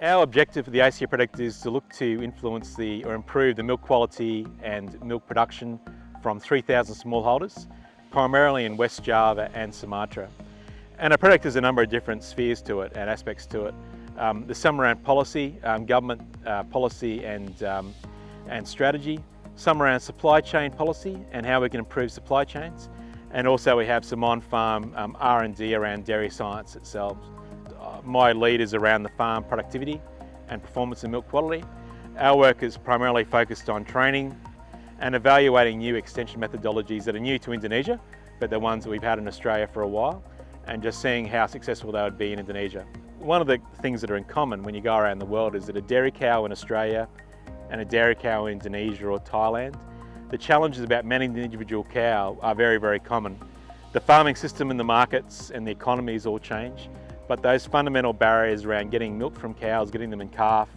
Our objective for the ACA project is to look to influence or improve the milk quality and milk production from 3,000 smallholders, primarily in West Java and Sumatra. And our project has a number of different spheres to it and aspects to it. There's some around policy, government policy and strategy, some around supply chain policy and how we can improve supply chains. And also we have some on-farm R&D around dairy science itself. My lead is around the farm productivity and performance and milk quality. Our work is primarily focused on training and evaluating new extension methodologies that are new to Indonesia, but they're ones that we've had in Australia for a while, and just seeing how successful they would be in Indonesia. One of the things that are in common when you go around the world is that a dairy cow in Australia and a dairy cow in Indonesia or Thailand, the challenges about managing the individual cow are very, very common. The farming system and the markets and the economies all change, but those fundamental barriers around getting milk from cows, getting them in calf,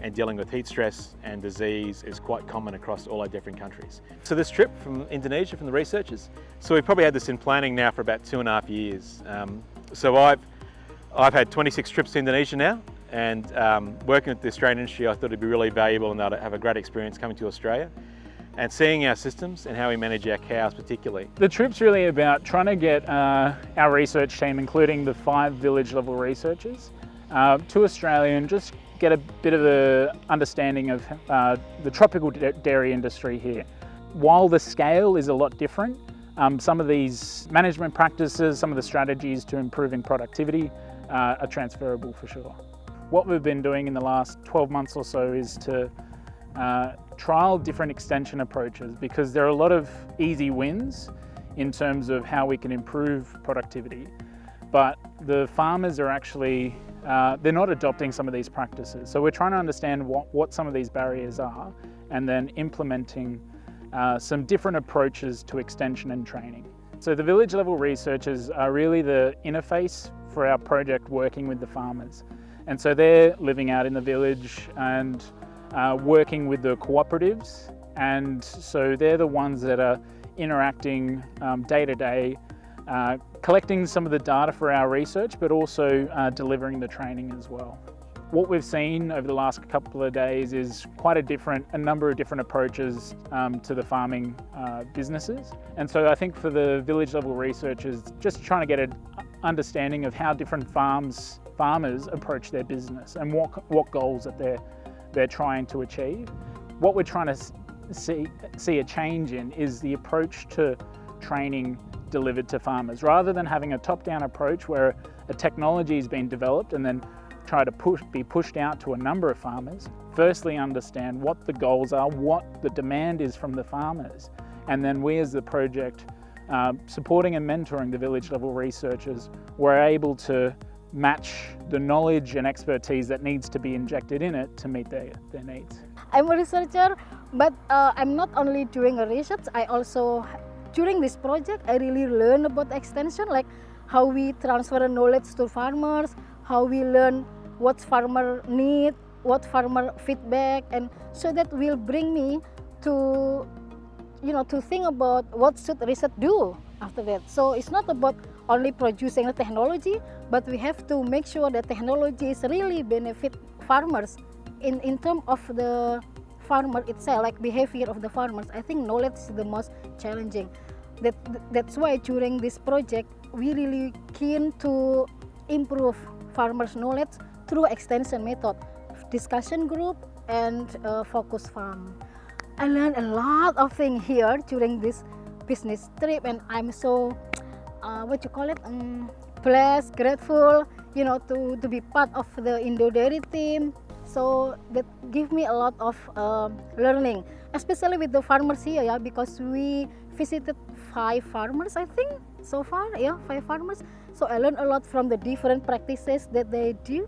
and dealing with heat stress and disease is quite common across all our different countries. So this trip from Indonesia, from the researchers, so we've probably had this in planning now for about 2.5 years. So I've had 26 trips to Indonesia now, and working with the Australian industry, I thought it'd be really valuable and they'd have a great experience coming to Australia and seeing our systems and how we manage our cows particularly. The trip's really about trying to get our research team, including the 5 village level researchers, to Australia and just get a bit of an understanding of the tropical dairy industry here. While the scale is a lot different, some of these management practices, some of the strategies to improving productivity are transferable for sure. What we've been doing in the last 12 months or so is to trial different extension approaches, because there are a lot of easy wins in terms of how we can improve productivity, but the farmers are actually they're not adopting some of these practices. So we're trying to understand what some of these barriers are and then implementing some different approaches to extension and training. So the village level researchers are really the interface for our project working with the farmers. And so they're living out in the village and working with the cooperatives, and so they're the ones that are interacting day to day, collecting some of the data for our research, but also delivering the training as well. What we've seen over the last couple of days is quite a number of different approaches to the farming businesses. And so I think for the village level researchers, just trying to get an understanding of how different farmers approach their business and what goals that they're trying to achieve. What we're trying to see a change in is the approach to training delivered to farmers, rather than having a top-down approach where a technology has been developed and then try to be pushed out to a number of farmers. Firstly, understand what the goals are, what the demand is from the farmers, and then we as the project, supporting and mentoring the village level researchers, we're able to match the knowledge and expertise that needs to be injected in it to meet their needs. I'm a researcher, but I'm not only doing a research, I also, during this project, I really learn about extension, like how we transfer knowledge to farmers, how we learn what farmer need, what farmer feedback, and so that will bring me to, to think about what should research do after that. So it's not about only producing the technology, but we have to make sure that technologies really benefit farmers in terms of the farmer itself, like behavior of the farmers. I think knowledge is the most challenging. That's why during this project, we really keen to improve farmers' knowledge through extension method, discussion group, and focus farm. I learned a lot of things here during this business trip, and I'm so blessed, grateful, to be part of the IndoDairy team. So that give me a lot of learning, especially with the farmers here, yeah, because we visited 5 farmers, I think, so far, yeah, 5 farmers. So I learned a lot from the different practices that they do,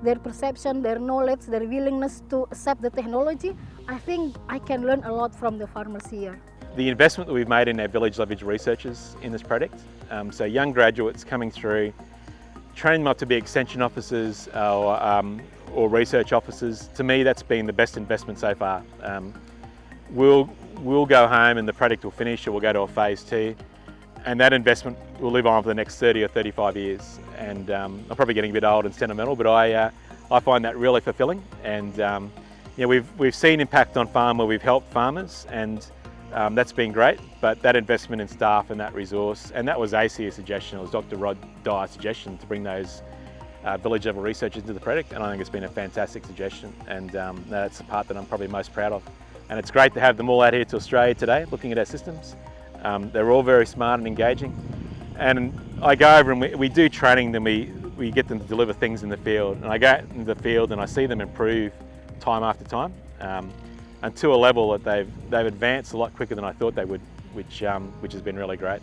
their perception, their knowledge, their willingness to accept the technology. I think I can learn a lot from the farmers here. The investment that we've made in our village leverage researchers in this project, so young graduates coming through, train them up to be extension officers or research officers, to me that's been the best investment so far. We'll go home and the project will finish, or we'll go to a phase 2, and that investment will live on for the next 30 or 35 years. And I'm probably getting a bit old and sentimental, but I I find that really fulfilling, and you know, we've seen impact on farm where we've helped farmers, and that's been great, but that investment in staff and that resource, and that was ACE's suggestion, it was Dr. Rod Dyer's suggestion to bring those village level researchers into the project, and I think it's been a fantastic suggestion, and that's the part that I'm probably most proud of. And it's great to have them all out here to Australia today looking at our systems. They're all very smart and engaging, and I go over and we do training, then we get them to deliver things in the field, and I go out into the field and I see them improve time after time, and to a level that they've advanced a lot quicker than I thought they would, which has been really great.